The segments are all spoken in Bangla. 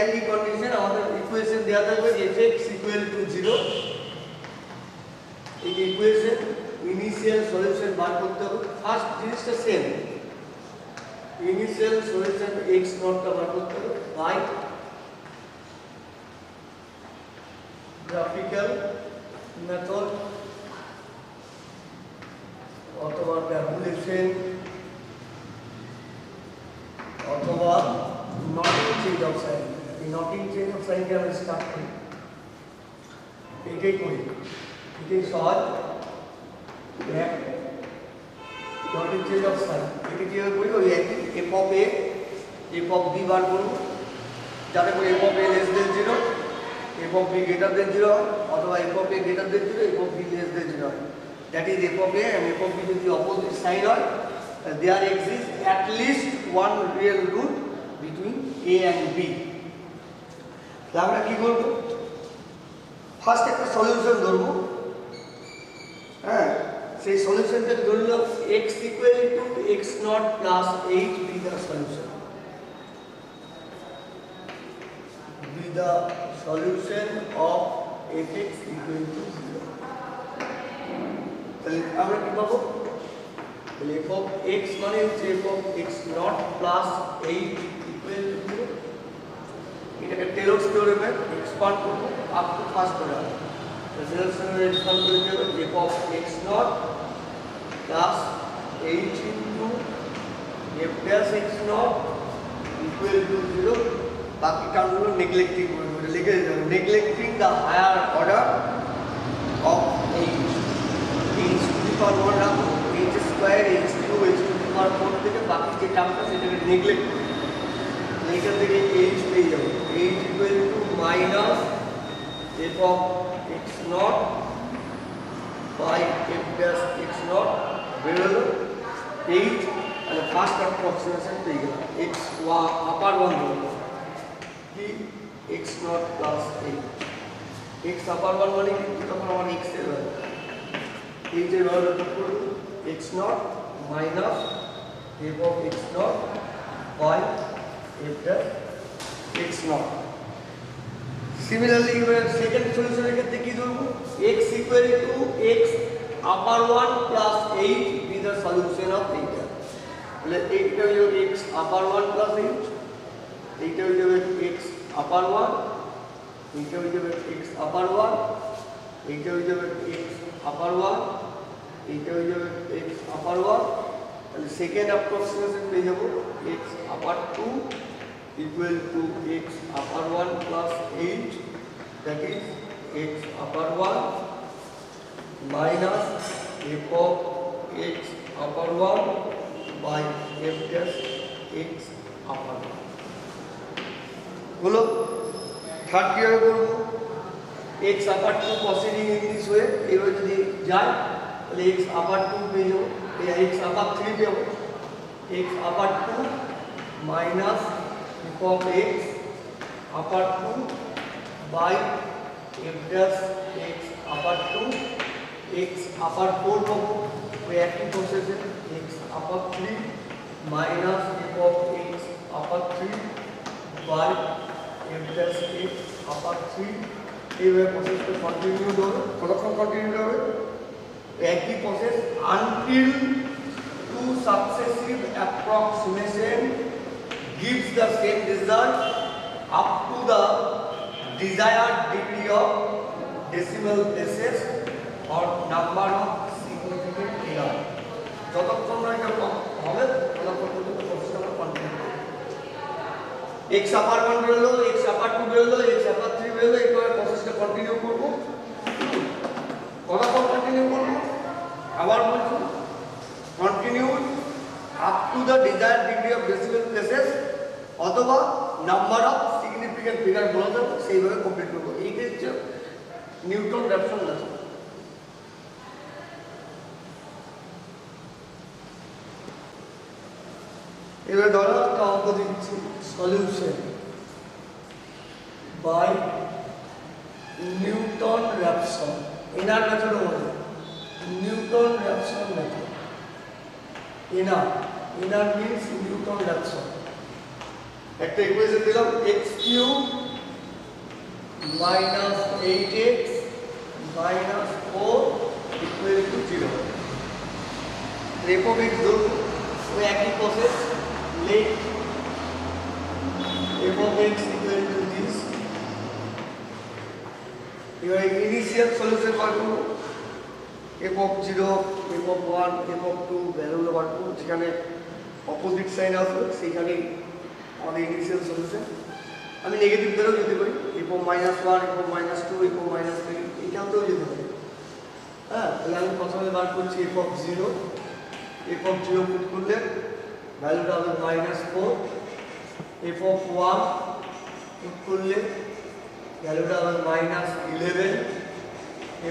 একই কন্ডিশন আমাদের ইকুয়েশন দেওয়া থাকবে fx ইকুয়াল টু 0। এই ইকুয়েশন ইনিশিয়াল সলিউশন বার করতে হবে। ফার্স্ট জিনিসটা সেম, ইনিশিয়াল সলিউশন x নটটা বার করতে হবে বাই গ্রাফিক্যাল মেথড অথবা ট্যাবুলেশন অথবা নটিং চেঞ্জ অফ সাইন। এই নটিং চেঞ্জ অফ সাইনকে আমরা স্টার্ট করি, এটাই করি, এটাই সহজ। নটিং চেঞ্জ অফ সাইন এটা কীভাবে করি, ওই একই f of a f of b বার করব, যাতে করে f of a less than 0, f of b greater than 0 অথবা f of a greater than 0, f of b less than 0 হয়। That is f of a and f of b যদি অপোজিট সাইন হয়, there exists at least one real root between a and b. আমরা কি করব, ফার্স্ট একটা সলিউশন ধরব। হ্যাঁ, সেই সলিউশনটা ধরলাম x equal to x naught plus 8 be the solution, be the solution of fx equal to 0। তাহলে আমরা কি পাবো, f of x মানে হচ্ছে f of x naught plus 8 equal to 0। এটাকে টেলরস থিওরেমে এক্সপান্ড করব আপ টু ফার্স্ট অর্ডার। রেজোলিউশনে এক্সপান্ড করে দেব f of x naught plus 8 into f plus x naught equal to 0। বাকি টার্মগুলো নেগলেক্টিং করে দেব, লিখে দেব neglecting the higher order of h। h to the power 1 রাখবো, h square h cube h to the power 4 থেকে বাকি যে টার্মটা সেটাকে নেগলেক্ট করব। এইটা থেকে h পেয়ে যাব, h equal to minus f of x not by f plus x not বেরোলো 8। তাহলে ফার্স্ট অ্যাপ্রক্সিমেশন পেয়ে গেলাম x আপার 1 ধরবো কি x naught plus 8। x upper 1 মানে কি, তখন আমার x এর ভ্যালু, এই যে ভ্যালু করব x not minus f of x not by f plus x not. Similarly এবার সেকেন্ড সলিউশনের ক্ষেত্রে কি ধরব, x equal to x upper 1 plus 8 be the solution of এইটা। তাহলে এইটা হলো x আপার 1 প্লাস 8, এইটা হয়ে যাবে x আপার 1, এইটা হয়ে যাবে x আপার 1, এইটা হয়ে যাবে x আপার 1, এইটা হয়ে যাবে x আপার 1। তাহলে সেকেন্ড অ্যাপ্রক্সিমেশন পেয়ে যাব x upper 2 equal to x upper 1 plus 8, that is x upper 1 minus f of x upper 1 by f dash x upper 1 হলো। থার্ড কিভাবে করবো, x upper 2 proceeding in this way, এবার যদি যায় তাহলে x upper 2 পেয়ে যাবো, x upper 3 পেয়ে যাবো, x upper 2 minus f of x upper 2 by f dash x upper 2, x upper 4 পাবো, ওই একই প্রসেসে x upper 3 minus f of x upper 3 by f dash x upper 3। এইভাবে প্রসেসটা কন্টিনিউ হবে, কতক্ষণ কন্টিনিউ হবে, একই process until two successive approximation gives the same result up to the desired degree of decimal places or number of significant error। যতক্ষণ না এটা হবে ততক্ষণ পর্যন্ত প্রসেসটা কন্টিনিউ করব। x আপার 1 বেরোলো, x আপার 2 বেরোলো, x আপার 3 বেরোলো, এইভাবে প্রসেসটা কন্টিনিউ করব। কতক্ষণ কন্টিনিউ করব, আবার বলছি continue up to the desired degree of decimal places অথবা নাম্বার অফ সিগনিফিকেন্ট ফিগার বলা যাবে, সেইভাবে কমপ্লিট করবো। এইটা হচ্ছে নিউটন র্যাপসন মেথড। এবার ধরো একটা অঙ্ক দিচ্ছি, সলিউশন বাই নিউটন র্যাপসন, এনার মেথডও বলে Newton Raphson method. inner means Newton Raphson। একটা ইকুয়েশন দিলাম x cube minus 8x minus 4 equal to 0। f of x ধরুন ওই একই প্রসেস, let f of x equal to this. এবার ইনিশিয়াল সলিউশন বার করব, f of 0, f of 1, f of 2 ভ্যালুগুলো বার করব, যেখানে অপোজিট সাইন আসবে সেখানে আমাদের ইনিশিয়াল সলিউশন। আমি নেগেটিভ ধরেও যেতে পারি, f of -1, f of -2, f of -3 এখানতেও যেতে পারি। হ্যাঁ, তাহলে আমি প্রথমে বার করছি f of 0, f of 0 put করলে ভ্যালুটা হবে -4, f of 1 পুট করলে ভ্যালুটা হবে -11,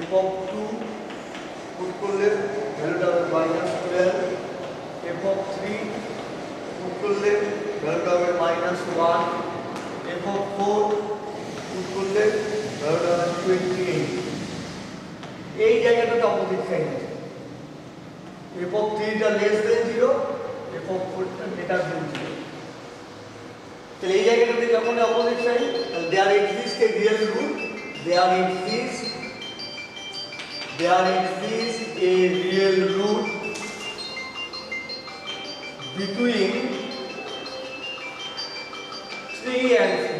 f of 2 পুট করলে ভ্যালুটা হবে -12, f of 3 পুট করলে ভ্যালুটা হবে -1, f of 4 পুট করলে ভ্যালুটা হবে 28। এই জায়গাটাতে অপোজিট সাইন আছে, f of 3 টা লেস দেন 0, f of 4 টা গ্রেটার দেন 0। তাহলে এই জায়গাটাতে যখন opposite sign, there exist a real root, there exist a real root between 3 and 4।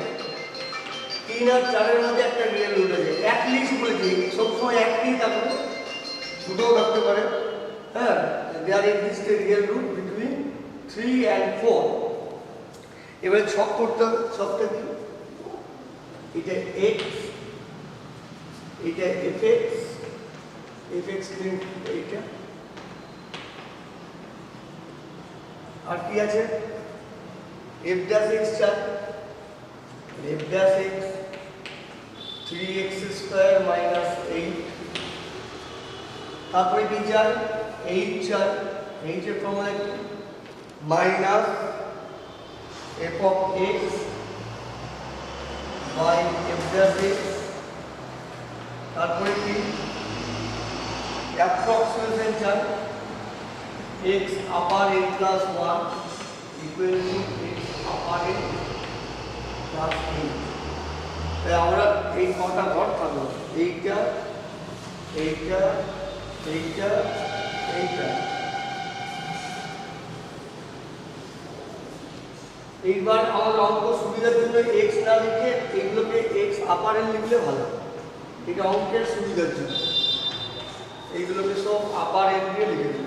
3 আর 4 এর মধ্যে একটা রিয়েল রুট আছে, অ্যাটলিস্ট বলেছি সবসময় একই থাকবে, দুটোও থাকতে পারে। হ্যাঁ, there exist a real root between 3 and 4। এবারে ছক করতে হবে, ছকটা কি? এটা x, এটা fx, fx প্রিন্ট এইটা, আর কি আছে f dash x চার, f dash x 3x square minus 8, তারপরে কি চার 8 চার, এই যে formula minus f of x by f dash x, তারপরে কি approximation চার x upper n plus 1 equal to x upper n plus 8। তাই আমরা এই কটা ঘর থাকলো, এইটা এইটা এইটা এইটা। এইবার আমাদের অঙ্ক সুবিধার জন্য x না লিখে এগুলোকে x আপার n লিখলে ভালো, এটা অঙ্কের সুবিধার জন্য এইগুলোকে সব আপার n দিয়ে লিখে দিন।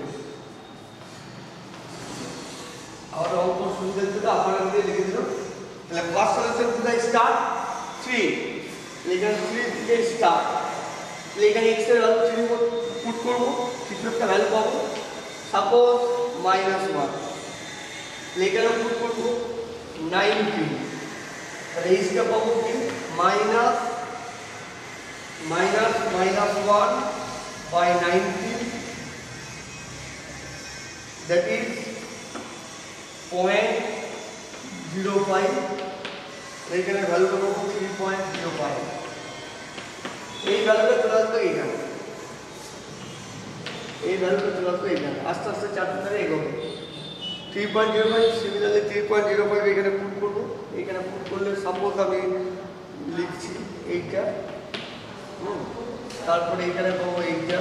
আর অঙ্ক সুবিধার জন্য আপার n দিয়ে লিখে দিলাম। তাহলে ফার্স্ট সলিউশন কোথায় স্টার্ট 3, এখানে 3 থেকে স্টার্ট। তাহলে এখানে x এর ভ্যালু 3 পুট করব, কিছু একটা ভ্যালু পাবো, সাপোজ -1। তাহলে এখানে পুট করব 19, তাহলে এইটা পাবো কি -1 by 19, that is 0.05। এখানে ভ্যালুটা পাবো 3.05। এই ভ্যালুটা চলে আসবে এখানে, এই ভ্যালুটা চলে আসবে এখানে, আস্তে আস্তে চারটে ধরে এগোবে। 3.05 সিমিলারলি 3.05 এখানে পুট করবো, এখানে পুট করলে সাপোজ আমি লিখছি এইটা, তারপরে এখানে পাবো এইটা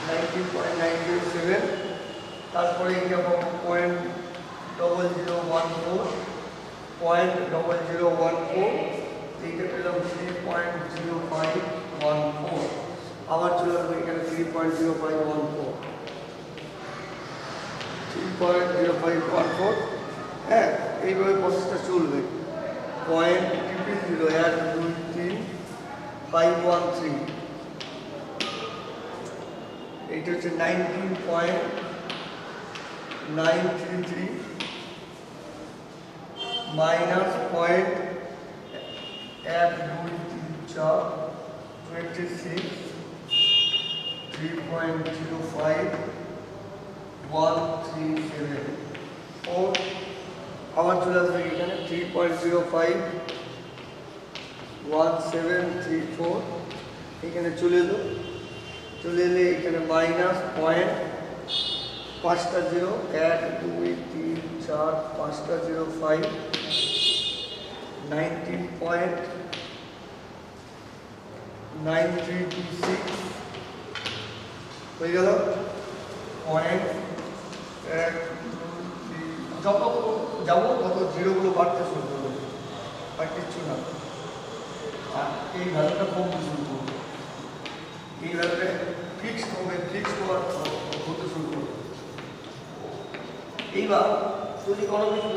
19.907, তারপরে এইটা পাবো 0.0014, এইটা পেলাম 3.0514, আবার চলে আসবে এখানে 3.0514, 3.0514। হ্যাঁ, এইভাবে প্রসেসটা চলবে। 0.0 1 2 3 513, এইটা হচ্ছে 19.933 মাইনাস 0.1234 26 3.05 137 4। আবার চলে আসবে এখানে 3.05 1734, এখানে চলে এলো, চলে এলে এখানে -0.5টা 0 1 2 3 4 5টা 05 19.9326 হয়ে গেল পয়েন্ট 1 2 3 যত যাবো তত জিরোগুলো বাড়তে শুরু করবো আর কিচ্ছু না আর এই ভ্যালুটা কমতে শুরু করবো এই ভ্যালুটা ফিক্সড হবে ফিক্সড হতে শুরু করবে এইবার যদি কোনো কিছু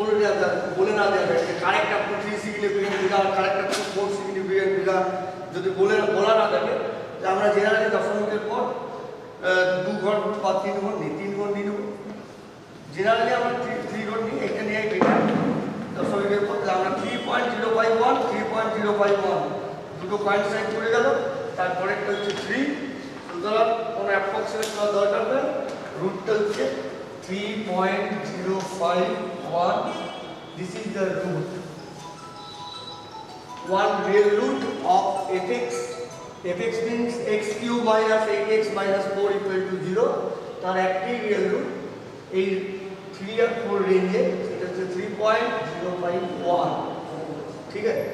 বলে না দেওয়া যায় correct up to 3 significant figure correct up to 4 significant figure যদি বলা না থাকে যে আমরা জেনারেলি দশমিকের পর 2 ঘর বা 3 ঘর নিই 3 ঘর নিয়ে নেব জেনারেলি আমরা 3 ঘর নিই এটা নিয়ে বেটার দশমিকের পর আমরা 3.051 3.051 দুটো পয়েন্ট সাইন করে গেল তারপরে একটা হচ্ছে 3 সুতরাং কোনো অ্যাপ্রক্সিমেট করার দরকার নেই রুটটা হচ্ছে 3.051. This is the root. One real root of fx. Fx means x cube minus 8x minus 4 equal to 0. তার একটি real root এই 3 আর 4 রেঞ্জে সেটা হচ্ছে 3.051 ঠিক আছে